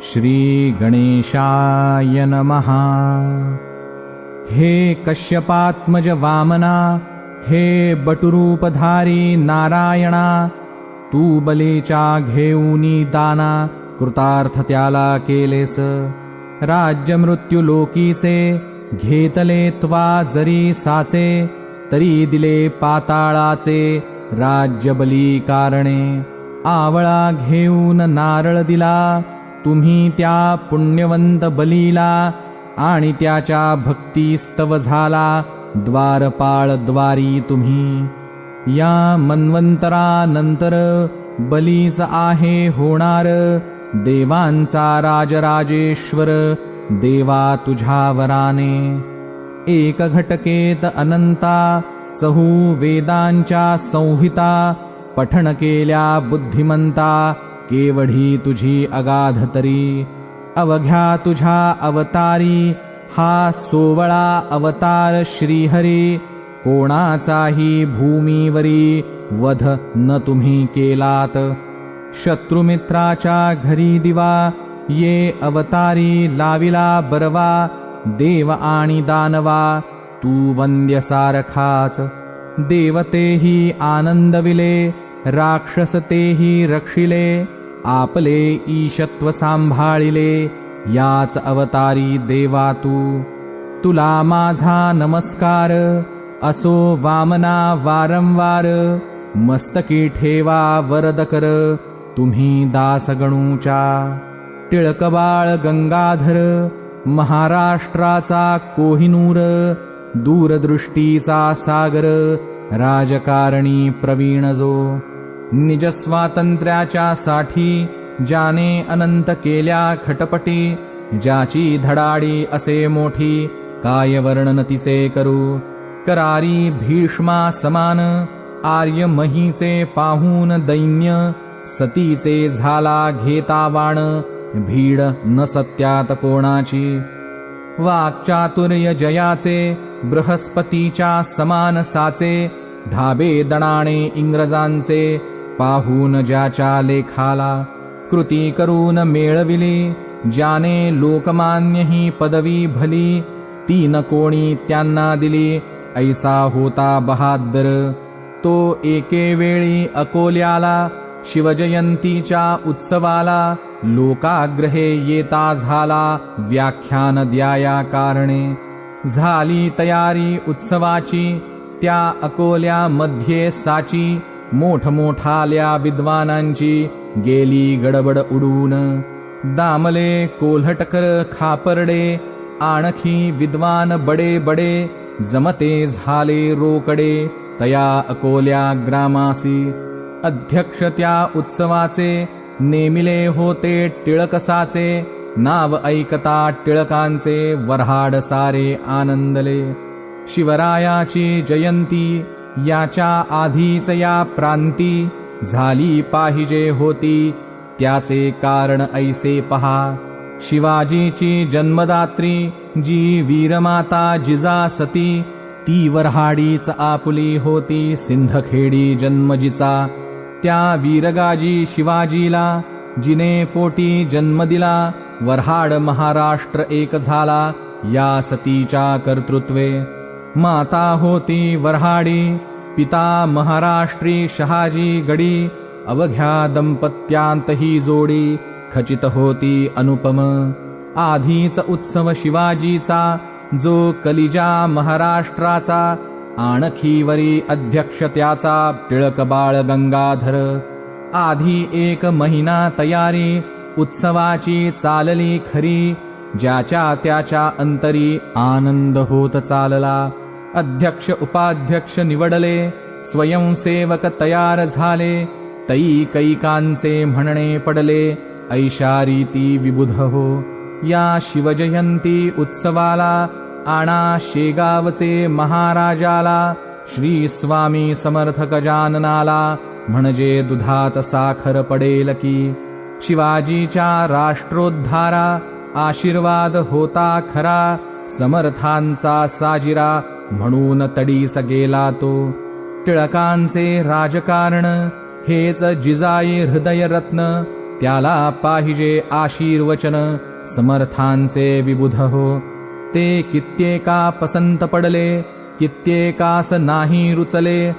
श्री गणेशाय नमः। हे कश्यपात्मज वामना, हे बटुरूपधारी नारायणा, तू बलीचा घेऊनी दाना कृतार्थ त्याला केलेस। राज्य मृत्यू लोकीचे घेतले त्वा जरी साचे, तरी दिले पाताळाचे राज्य बली कारणे। आवळा घेऊन नारळ दिला तुम्ही त्या पुण्यवंत बलीला, आणि त्याच्या भक्तीस्तव झाला द्वारपाळ द्वारी तुम्ही। या मन्वंतरानंतर बलीच आहे होणार, देवांचा राजराजेश्वर देवा तुझ्या वराने। एक घटकेत अनंता चहू वेदांच्या संहिता, पठण केल्या बुद्धिमंता केवढी तुझी अगाध तरी। अवघ्या तुझ्या अवतारी हा 16 अवतार श्रीहरी, कोणाचाही भूमीवरी वध न तुम्ही केलात। शत्रुमित्राच्या घरी दिवा ये अवतारी लाविला बरवा, देव आणि दानवा तू वंद्य सारखाच। देवतेही आनंदविले राक्षसतेही रक्षिले, आपले ईशत्व सांभाळिले याच अवतारी देवा तू। तुला माझा नमस्कार असो वामना वारंवार, मस्तकी ठेवा वरद कर तुम्ही दासगणूच्या। टिळकबाळ गंगाधर महाराष्ट्राचा कोहिनूर, दूरदृष्टीचा सागर राजकारणी प्रवीण जो। निज स्वातंत्र्याच्या साठी ज्याने अनंत केल्या खटपटी, ज्याची धडाडी असे मोठी काय वर्णन तिचे करू। करारी भीष्मा समान आर्य महीचे पाहून दैन्य, सतीचे झाला घेता वाण भीड न सत्यात कोणाची। वाक्चातुर्य जयाचे बृहस्पतीच्या समान साचे, धाबे दणाणे इंग्रजांचे पाहून ज्याच्या लेखाला। कृती करून मेळविली ज्याने लोकमान्य ही पदवी भली, ती न कोणी त्यांना दिली ऐसा होता बहादर। तो एके वेळी अकोल्याला शिवजयंतीच्या उत्सवाला, लोकाग्रहे येता झाला व्याख्यान द्याया कारणे। झाली तयारी उत्सवाची त्या अकोल्यामध्ये साची, मोठमोठाल्या विद्वानांची गेली गडबड उडून। दामले कोल्हटकर खापर्डे आणखी विद्वान बडे बडे, जमते झाले रोकडे तया अकोल्या ग्रामासी। अध्यक्ष त्या उत्सवाचे नेमिले होते टिळकसाचे, नाव ऐकता टिळकांचे वऱ्हाड सारे आनंदले। शिवरायाची जयंती याच्या आधीच या प्रांती, झाली पाहिजे होती त्याचे कारण ऐसे पहा। शिवाजीची जन्मदात्री जी वीरमाता जिजासती, ती वऱ्हाडीच आपुली होती सिंधखेडी जन्मजिचा। त्या वीरगाजी शिवाजीला जिने पोटी जन्म दिला, वऱ्हाड महाराष्ट्र एक झाला या सतीच्या कर्तृत्वे। माता होती वऱ्हाडी, पिता महाराष्ट्री शहाजी गडी, अवघ्या दंपत्यांत ही जोडी खचित होती अनुपम। आधीच उत्सव शिवाजीचा जो कलिजा महाराष्ट्राचा, आणखीवरी अध्यक्ष त्याचा टिळक बाळ गंगाधर। आधी 1 महिना तयारी उत्सवाची चालली खरी, ज्याच्या त्याच्या अंतरी आनंद होत चालला। अध्यक्ष उपाध्यक्ष निवडले, स्वयंसेवक तयार झाले, तई कैकांचे म्हणणे पडले ऐशा रीती विबुध हो। या शिवजयंती उत्सवाला आणा शेगावचे महाराजाला, श्री स्वामी समर्थ गजाननाला, म्हणजे दुधात साखर पडेल की। शिवाजीच्या राष्ट्रोद्धारा आशीर्वाद होता खरा, समर्थांचा साजिरा म्हणून तडीस गेला तो। टिळकांचे राजकारण हेच जिजाई हृदयरत्न, त्याला पाहिजे आशीर्वचन समर्थांचे विबुध हो. ते कित्येका पसंत पडले, कित्येकास नाही रुचले.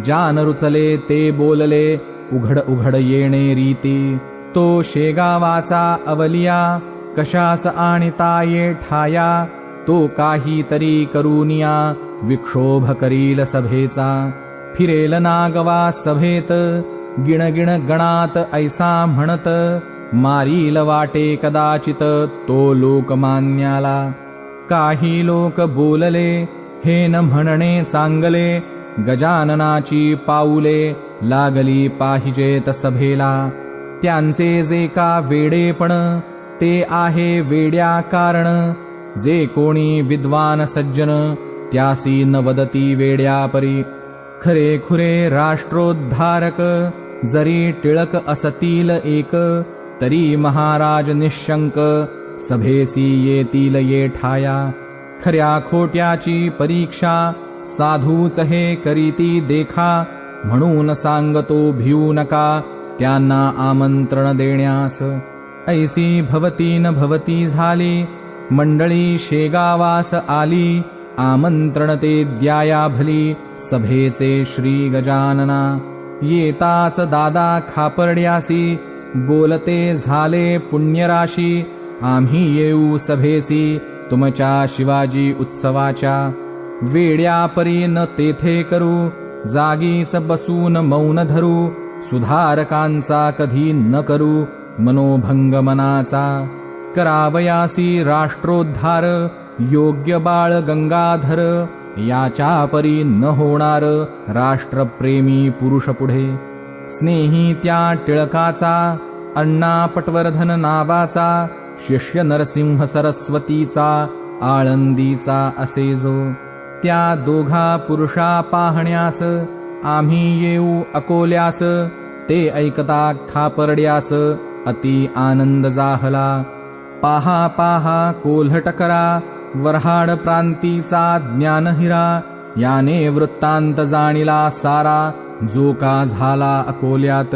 जान रुचले ते बोलले, उघड उघड येणे रीती. तो शेगावाचा अवलिया, कशास आणता ये ठाया. तो काहीतरी करूनिया, विक्षोभ करील सभेचा. फिरेल नागवा सभेत, गिणगिण गणात ऐसा म्हणत. मारील वाटे कदाचित तो लोकमान्याला. काही लोक बोलले, हे न म्हणणे चांगले. गजाननाची पाऊले लागली पाहिजेत सभेला. त्यांचे जे का वेडेपण, ते आहे वेड्या कारण. जे कोणी विद्वान सज्जन, त्यासी न वदती वेड्यापरी. खरे खुरे राष्ट्रोद्धारक, जरी टिळक असतील एक. तरी महाराज निशंक, सभेसी येतील ये ठाया. खऱ्या खोट्याची परीक्षा, साधूच हे करीती देखा. म्हणून सांगतो भिऊ नका, त्यांना आमंत्रण देण्यास. ऐसी भवती न भवती झाली, मंडळी शेगावास आली. आमंत्रण ते द्याया भली, सभेचे श्री गजानना. येताच दादा खापर्ड्यासी, बोलते झाले पुण्यराशी. आम्ही येऊ सभेसी, तुमच्या शिवाजी उत्सवाच्या. वेड्यापरी न तेथे करू, जागीच बसून मौन धरू. सुधारकांचा कधी न करू, मनोभंग मनाचा. करावयासी राष्ट्रोद्धार, योग्य बाळ गंगाधर. याच्या परी न होणार, राष्ट्रप्रेमी पुरुष पुढे. स्नेही त्या टिळकाचा, अण्णा पटवर्धन नावाचा. शिष्य नरसिंह सरस्वतीचा, आळंदीचा असे जो. त्या दोघा पुरुषा पाहण्यास, आम्ही येऊ अकोल्यास. ते ऐकता खापर्ड्यास, अति आनंद जाहला. पाहा पाहा कोल्हट करा, वऱ्हाड प्रांतीचा ज्ञानहिरा. याने वृत्तांत जाणिला सारा, जो का झाला अकोल्यात.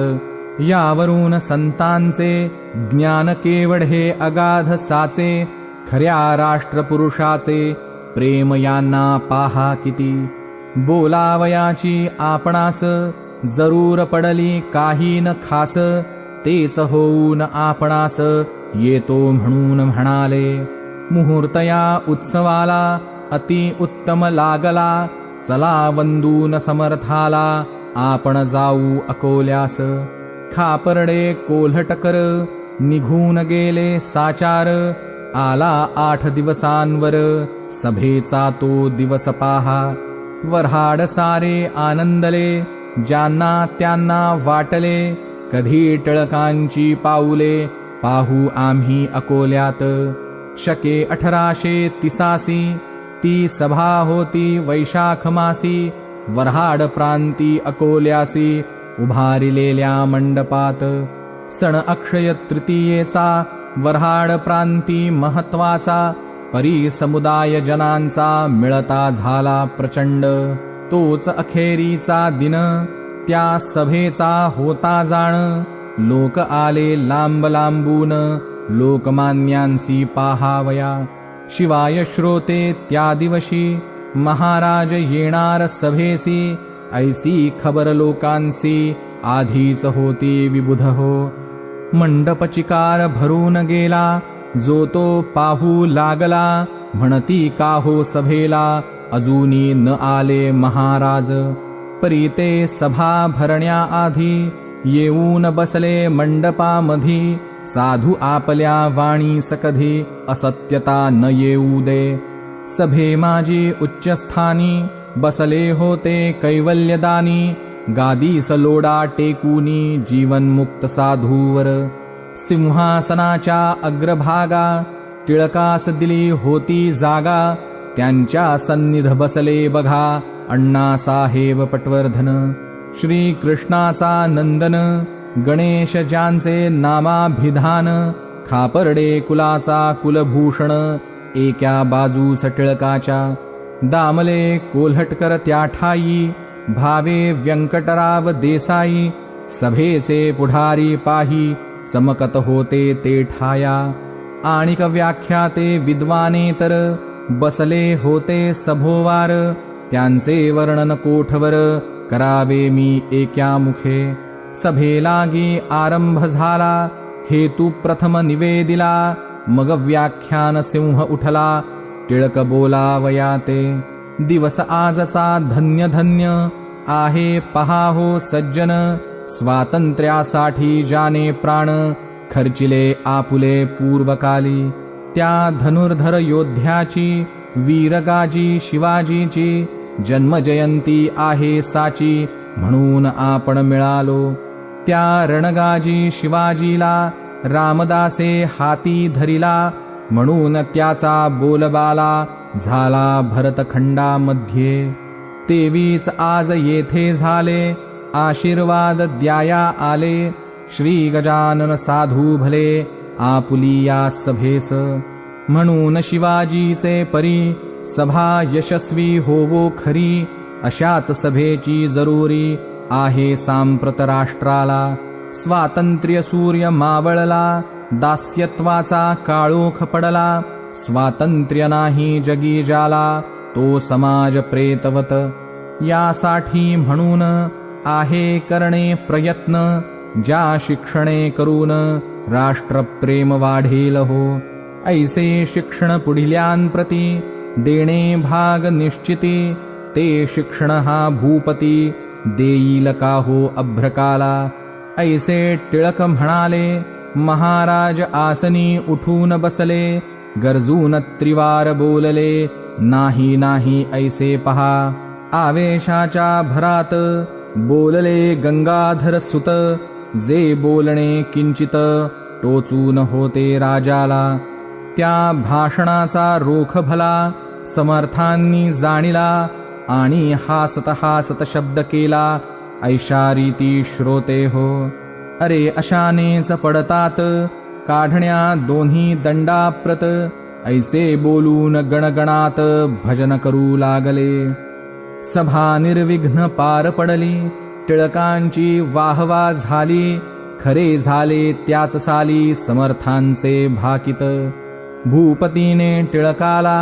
यावरून संतांचे ज्ञान केवढ हे अगाध साचे. खऱ्या राष्ट्रपुरुषाचे प्रेम यांना पाहा किती. बोलावयाची आपणास, जरूर पडली काही न खास. तेच होऊन आपणास, येतो म्हणून म्हणाले. मुहूर्त या उत्सवाला, अति उत्तम लागला. चला वंदून समर्थाला, आपण जाऊ अकोल्यास. खापर्डे कोल्हटकर, निघून गेले साचार. आला 8 दिवसांवर, सभेचा तो दिवस पाहा. वऱ्हाड सारे आनंदले, ज्यांना त्यांना वाटले. कधी टिळकांची पाऊले, पाहू आम्ही अकोल्यात. शके 1883, ती सभा होती वैशाख मासी. वऱ्हाड प्रांती अकोल्यासी, उभारिलेल्या मंडपात. सण अक्षय तृतीयेचा, वऱ्हाड प्रांती महत्वाचा. परी समुदाय जनांचा, मिळता झाला प्रचंड. तोच अखेरीचा दिन, त्या सभेचा होता जाण. लोक आले लांब लांबून, लोकमान्यांसी पाहावया. शिवाय श्रोते त्या दिवशी, महाराज येणार सभेसी. ऐसी खबर लोकांसी, आधीच होती विबुध हो. मंडपचिकार भरून गेला, जो तो पाहू लागला. म्हणती का हो सभेला, अजूनी न आले महाराज. परी ते सभा भरण्याआधी, येऊन बसले मंडपामधी. साधू आपल्या वाणीस कधी, असत्यता न येऊ दे. सभे माझी उच्चस्थानी, बसले होते कैवल्यदानी. गादीस लोडा टेकूनी, जीवनमुक्त साधूवर. सिंहासनाच्या अग्रभागा, टिळकास दिली होती जागा. त्यांच्या सन्निध बसले बघा, अण्णासाहेब पटवर्धन. श्री कृष्णाचा नंदन, गणेश ज्यांचे नामाभिधान. खापर्डे कुलाचा कुलभूषण, एका बाजूस टिळकाच्या. दामले कोल्हटकर त्या ठाई, भावे व्यंकटराव देसाई. सभेचे पुढारी पाही, चमकत होते ते ठाया. आणिक व्याख्याते विद्वानेतर बसले होते सभोवार. त्यांचे वर्णन कोठवर करावे मी एक्या मुखे. सभेलागी आरंभ झाला हेतू प्रथम निवेदिला. मग व्याख्यान सिंह उठला टिळक बोलावयाते. दिवस आजचा धन्य धन्य आहे पहा हो सज्जन. स्वातंत्र्यासाठी जाने प्राण खर्चिले आपुले पूर्वकाली. त्या धनुर्धर योद्ध्याची वीरगाजी शिवाजीची जन्मजयंती आहे साची. म्हणून आपण मिळालो. त्या रणगाजी शिवाजीला रामदासे हाती धरिला. म्हणून त्याचा बोलबाला झाला भरतखंडामध्ये. तेवीच आज येथे झाले आशीर्वाद द्याया आले. श्री गजानन साधू भले आपुलिया सभेस. म्हणून शिवाजीचे परी सभा यशस्वी होवो खरी. अशाच सभेची जरुरी आहे सांप्रत राष्ट्राला. स्वातंत्र्य सूर्य मावळला दास्यत्वाचा काळोख पडला. स्वातंत्र्य नाही जगी जाला तो समाज प्रेतवत. यासाठी म्हणून आहे करणे प्रयत्न. ज्या शिक्षणे करून राष्ट्रप्रेम वाढेल हो. ऐसे शिक्षण पुढिल्यांप्रती देणे भाग निश्चिती. ते शिक्षण हा भूपती देईल का हो अभ्रकाला. ऐसे टिळक म्हणाले महाराज आसनी उठून बसले. गरजून त्रिवार बोलले नाही नाही ऐसे पहा. आवेशाच्या भरात बोलले गंगाधर सुत. जे बोलणे किंचित टोचून होते राजाला. त्या भाषणाचा रोख भला समर्थांनी जाणिला. आणि हासत हासत शब्द केला ऐशा रीती श्रोते हो. अरे अशानेच पडतात काढण्या दोन्ही दंडाप्रत. ऐसे बोलून गणगणात भजन करू लागले. सभा निर्विघ्न पार पडली. टिळकांची वाहवा झाली. खरे झाले त्याच साली समर्थांचे भाकित. भूपतीने टिळकाला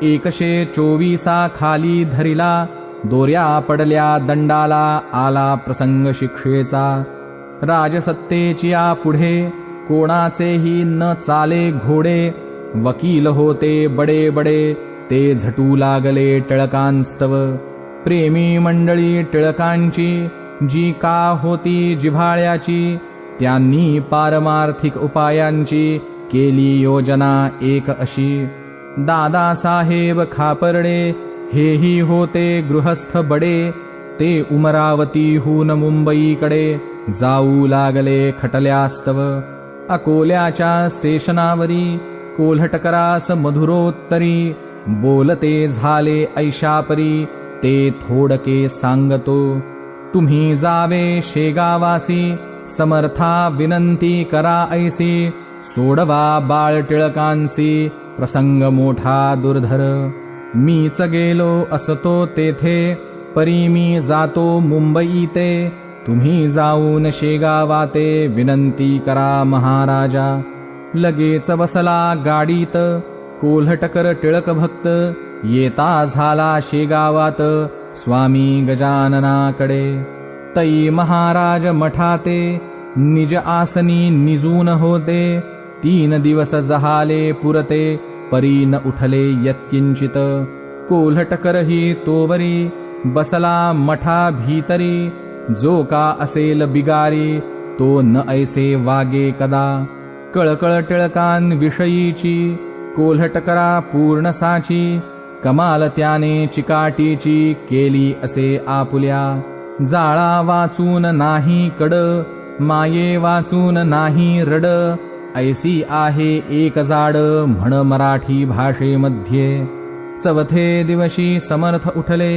124 खाली धरिला. दोऱ्या पडल्या दंडाला आला प्रसंग शिक्षेचा. राजसत्तेची पुढे कोणाचेही न चाले घोडे. वकील होते बडे बडे ते झटू लागले टिळकांस्तव. प्रेमी मंडळी टिळकांची जी का होती जिव्हाळ्याची. त्यांनी पारमार्थिक उपायांची केली योजना एक अशी. दादासाहेब खापर्डे हेही होते गृहस्थ बडे. ते उमरावतीहून मुंबईकडे जाऊ लागले खटल्यास्तव. अकोल्याच्या स्टेशनावरी कोल्हटकरास मधुरोत्तरी बोलते झाले ऐशापरी. ते थोडके सांगतो तुम्ही जावे शेगावासी. समर्था विनंती करा ऐसी. सोडवा बाळ टिळकांसी प्रसंग मोठा दुर्धर. मीच गेलो असतो तेथे परी मी जातो मुंबईते. तुम्ही जाऊन शेगावाते विनंती करा महाराजा. लगेच बसला गाडीत कोल्हटकर टिळक भक्त. येता झाला शेगावात स्वामी गजाननाकडे. तै महाराज मठाते निज आसनी निजून होते. 3 दिवस जहाले पुरते परी न उठले यत्किंचित. कोल्हटकरही तोवरी बसला मठा भीतरी. जो का असेल बिगारी तो न ऐसे वागे कदा. कळकळ टिळकांविषयीची कोल्हटकरा पूर्ण साची. कमाल त्याने चिकाटीची केली असे आपुल्या. जाळा वाचून नाही कड माये वाचून नाही रड. ऐसी आहे एक जाड म्हण मराठी भाषेमध्ये. चवथे दिवशी समर्थ उठले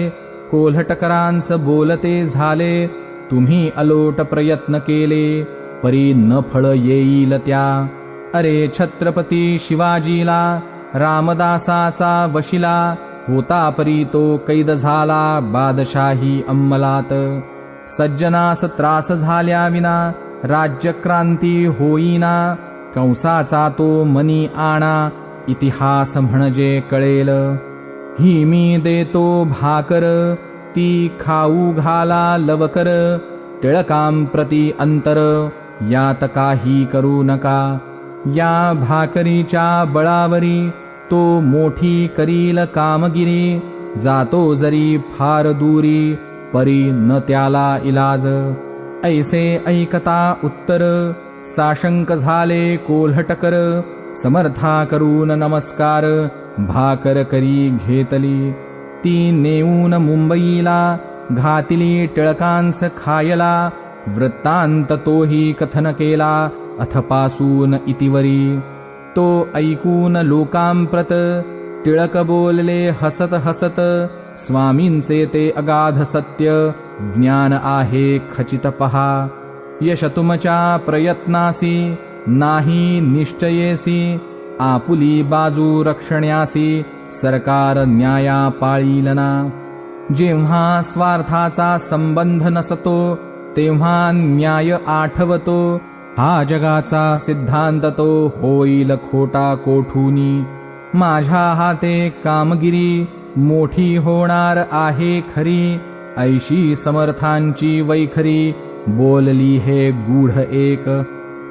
कोल्हटकरांस बोलते झाले. तुम्ही अलोट प्रयत्न केले परी न फळ येईल त्या. अरे छत्रपती शिवाजीला रामदासाचा वशिला. होता परी तो कैद झाला बादशाही अंमलात. सज्जनास त्रास झाल्या विना राज्यक्रांती होईना, कंसाचा तो मनी आणा, इतिहास म्हणजे कळेल. ही मी देतो भाकर, ती खाऊ घाला लवकर, टिळकां प्रति अंतर, यात काही करू नका. या भाकरीच्या बळावरी तो मोठी करील कामगिरी, जातो जरी फार दूरी, परी न त्याला इलाज. ऐसे ऐकता उत्तर, साशंक झाले कोल्हटकर, समर्था करून नमस्कार, भाकर करी घेतली. ती नेऊन मुंबईला, घातिली टिळकांस खायला, वृत्तांत तोही कथन केला, अथपासून इतिवरी. तो ऐकून लोकांप्रत, टिळक बोलले हसत हसत, स्वामींचे ते अगाध सत्य, ज्ञान आहे खचित पहा. यश तुमच्या प्रयत्नासी, नाही निश्चयेसी, आपुली बाजू रक्षण्यासी, सरकार न्याया पाळीलना. जेव्हा स्वार्थाचा संबंध नसतो, तेव्हा न्याय आठवतो, हा जगाचा सिद्धांत तो होईल खोटा कोठूनी. माझ्या हाते कामगिरी, मोठी होणार आहे खरी, ऐशी समर्थांची वैखरी, बोलली हे गूढ एक.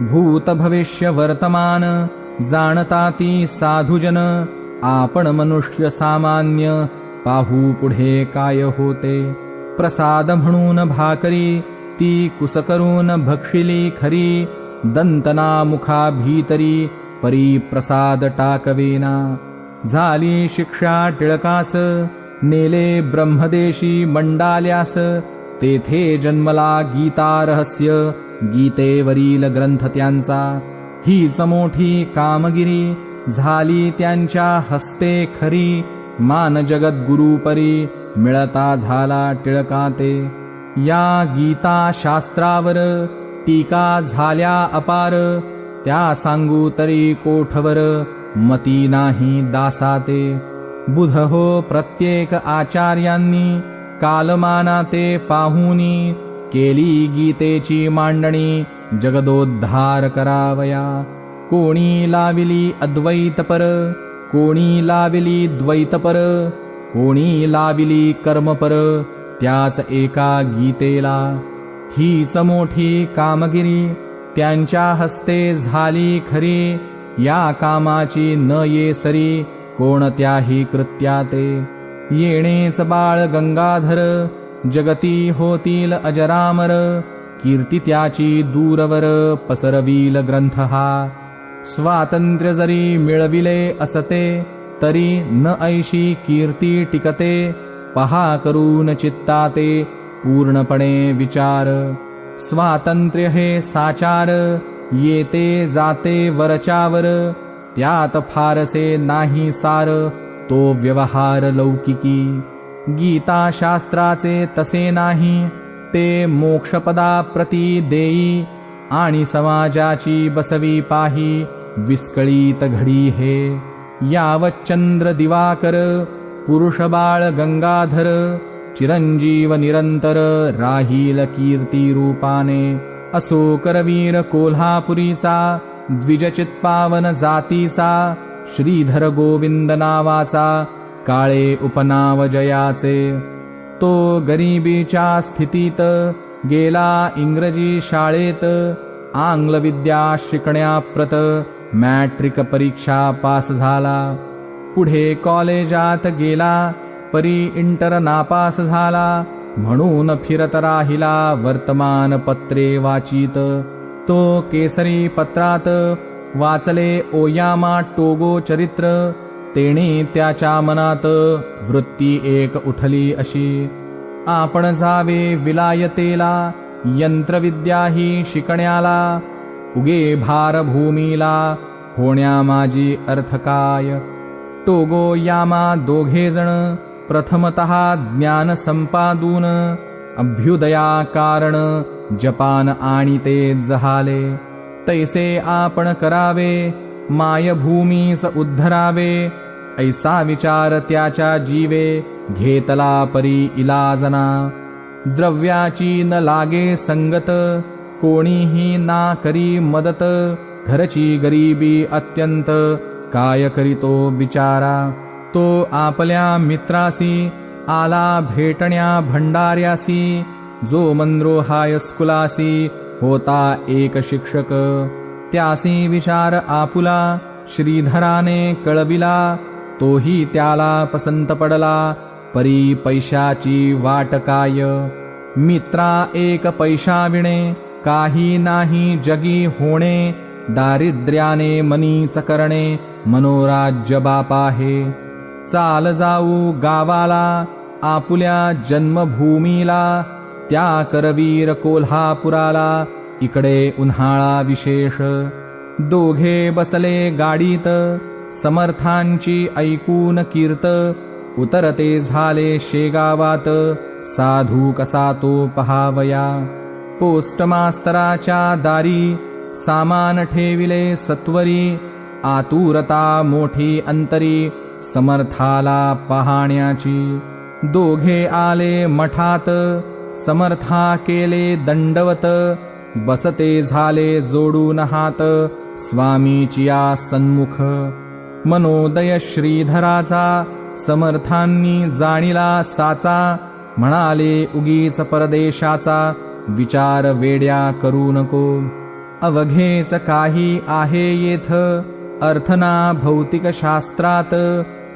भूत भविष्य वर्तमान, जाणता ती साधुजन, आपण मनुष्य सामान्य, पाहू पुढे काय होते. प्रसाद म्हणून भाकरी, ती कुसकरून भक्षिली खरी, दंतना मुखा भीतरी, परी प्रसाद टाकवेना. झाली शिक्षा टिळकास, नेले ब्रह्मदेशी मंडाल्यास, तेथे जन्मला गीता रहस्य, गीतेवरील ग्रंथ त्यांचा. हीच मोठी कामगिरी, झाली त्यांच्या हस्ते खरी, मान जगद्गुरुपरी, मिळता झाला टिळकाते. या गीता शास्त्रावर, टीका झाल्या अपार, त्या सांगू तरी कोठवर, मती नाही दासाते. बुध हो प्रत्येक आचार्यांनी, कालमानाते पाहुनी, केली गीतेची मांडणी, जगदोद्धार करावया. कोणी लाविली अद्वैतपर, कोणी लाविली द्वैतपर, कोणी लाविली कर्मपर, त्याच एका गीतेला. हीच मोठी कामगिरी, त्यांच्या हस्ते झाली खरी, या कामाची न ये सरी, कोणत्याही कृत्याते. येणेच बाळ गंगाधर, जगती होतील अजरामर, कीर्ती त्याची दूरवर, पसरवील ग्रंथ हा. स्वातंत्र्य जरी मिळविले असते, तरी न ऐशी कीर्ती टिकते, पहा करून चित्ताते, पूर्णपणे विचार. स्वातंत्र्य हे साचार, येते जाते वरच्यावर, त्यात फारसे नाही सार, तो व्यवहार लौकिकी. गीता शास्त्राचे तसे नाही, ते मोक्षपदा प्रती देई, आणि समाजाची बसवी पाही, विस्कळीत घडी हे. यावत चंद्र दिवाकर, पुरुष बाळ गंगाधर, चिरंजीव निरंतर, राहील कीर्ती रूपाने. असो करवीर कोल्हापुरीचा, द्विजचित्पावन जातीचा, श्रीधर गोविंद नावाचा, काळे उपनाव जयाचे. तो गरिबीच्या स्थितीत, गेला इंग्रजी शाळेत, आंग्ल विद्या शिकण्याप्रत, मॅट्रिक परीक्षा पास झाला. पुढे कॉलेजात गेला, परी इंटर नापास झाला, म्हणून फिरत राहिला वर्तमानपत्रे वाचित. तो केसरी पत्रात वाचले ओयामा टोगो चरित्र, तेणे त्याच्या मनात वृत्ती एक उठली अशी. आपण जावे विलायतेला, यंत्रविद्याही शिकण्याला, उगे भारभूमीला, होण्या माझी अर्थ काय. टोगो यामा दोघेजण, प्रथमतः ज्ञान संपादून, अभ्युदया कारण, जपान आणि ते जहाले. तैसे आपण करावे, मायभूमीस उद्धरावे, ऐसा विचार त्याच्या जीवे, घेतला परी इलाजना. द्रव्याची न लागे संगत, कोणीही ना करी मदत, घरची गरीबी अत्यंत, काय करीतो बिचारा. तो आपल्या मित्रासी आला भेटण्या भंडार्यासी, जो मंद्रोहाय स्कुलासी होता एक शिक्षक. त्यासी विचार आपुला श्रीधराने कळविला, तोही त्याला पसंत पडला, परी पैशाची वाट काय. मित्रा एक पैशा विणे, काही नाही जगी होणे, दारिद्र्याने मनीच करणे, मनोराज्य बापा हे. चाल जाऊ गावाला आपुल्या जन्मभूमीला, त्या करवीर कोल्हापुराला, इकडे उन्हाळा विशेष. दोघे बसले गाडीत, समर्थांची ऐकून कीर्त, उतरते झाले शेगावात, साधू कसा तो पहावया. पोस्टमास्तराच्या दारी सामान ठेविले सत्वरी, आतुरता मोठी अंतरी, समर्थाला पाहण्याची. दोघे आले मठात, समर्था केले दंडवत, बसते झाले जोडून हात, स्वामीचिया सन्मुख. मनोदय श्रीधराचा समर्थांनी जाणिला साचा, म्हणाले उगीच परदेशाचा विचार वेड्या करू नको. अवघेच काही आहे येथ, अर्थना भौतिक शास्त्रात,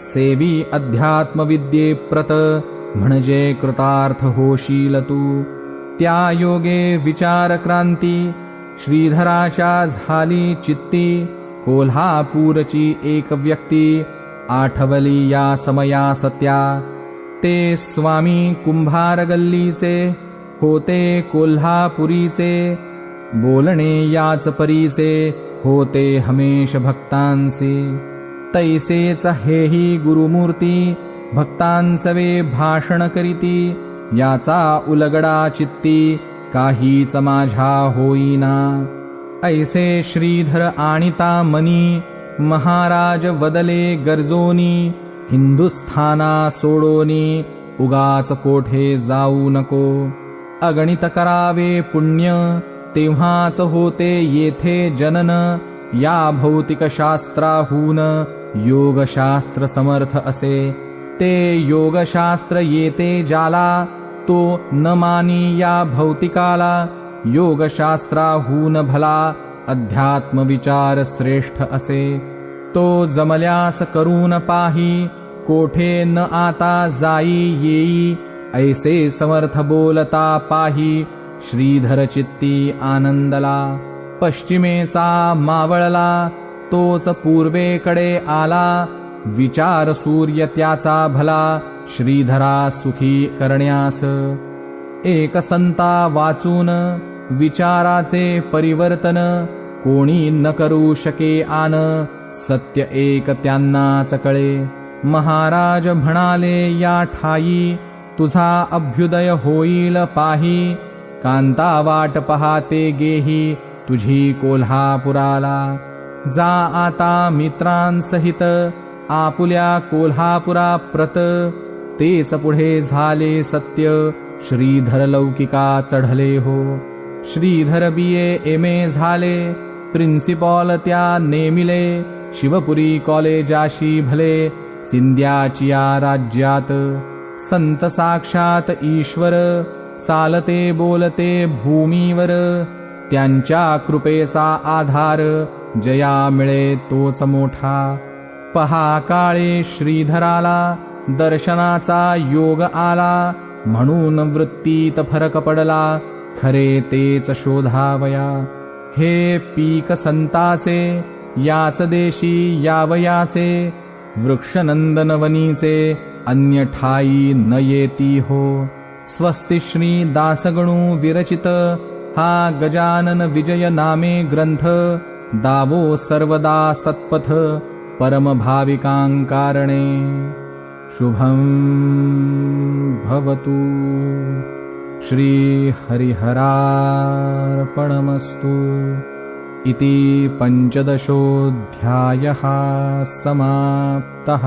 सेवी अध्यात्मविद्ये प्रत, म्हणजे कृतार्थ होशील तू. त्या योगे विचार क्रांती श्रीधराच्या झाली चित्ती, कोल्हापूरची एक व्यक्ती आठवली या समया सत्या. ते स्वामी कुंभार गल्लीचे होते कोल्हापुरीचे, बोलणे याच परीचे होते हमेश भक्तांचे. तैसेच हेही गुरुमूर्ती भक्तांसवे भाषण करीती, याचा उलगडा चित्ती काहीच माझ्या होईना. ऐसे श्रीधर आणिता मनी, महाराज वदले गरजोनी, हिंदुस्थाना सोडोनी, उगाच कोठे जाऊ नको. अगणित करावे पुण्य, तेव्हाच होते येथे जनन, या भौतिक शास्त्राहून योगशास्त्र समर्थ असे. ते योगशास्त्र येते ज्याला, तो न मानी या भौतिकाला. योगशास्त्राहून भला अध्यात्म विचार श्रेष्ठ असे. तो जमल्यास करून पाही, कोठे न आता जाई येई, ऐसे समर्थ बोलता पाही, श्रीधर चित्ती आनंदला. पश्चिमेचा मावळला, तोच पूर्वेकडे आला, विचार सूर्य त्याचा भला, श्रीधरा सुखी करण्यास. एक संता वाचून विचाराचे परिवर्तन, कोणी न करू शके आन, सत्य एक त्यांनाच कळे. महाराज म्हणाले या ठाई, तुझा अभ्युदय होईल पाही, कांता वाट पहाते गेही तुझी कोल्हापुराला. जा आता मित्रांसहित आपुल्या कोल्हापुरा प्रत, तेच पुढे झाले सत्य, श्रीधर लौकिका चढले हो. श्रीधर BA MA झाले, प्रिन्सिपॉल त्या नेमिले, शिवपुरी कॉलेजाशी भले, सिंध्याचिया राज्यात. संत साक्षात ईश्वर, चालते बोलते भूमीवर, त्यांच्या कृपेचा आधार, जया मिळे तोच मोठा. पहा काळे श्रीधराला, दर्शनाचा योग आला, म्हणून वृत्तीत फरक पडला, खरे तेच शोधावया. हे पीक संताचे, याच देशी यावयाचे, वृक्षनंदन वनीचे, अन्य ठाई न येती हो. स्वस्ति श्री दासगणू विरचित हा गजानन विजय नामे ग्रंथ, दावो सर्वदा सत्पथ परम भाविकांकारणे. शुभं भवतु. श्री हरिहरार्पणमस्तु. इति 15ोऽध्यायः समाप्तः.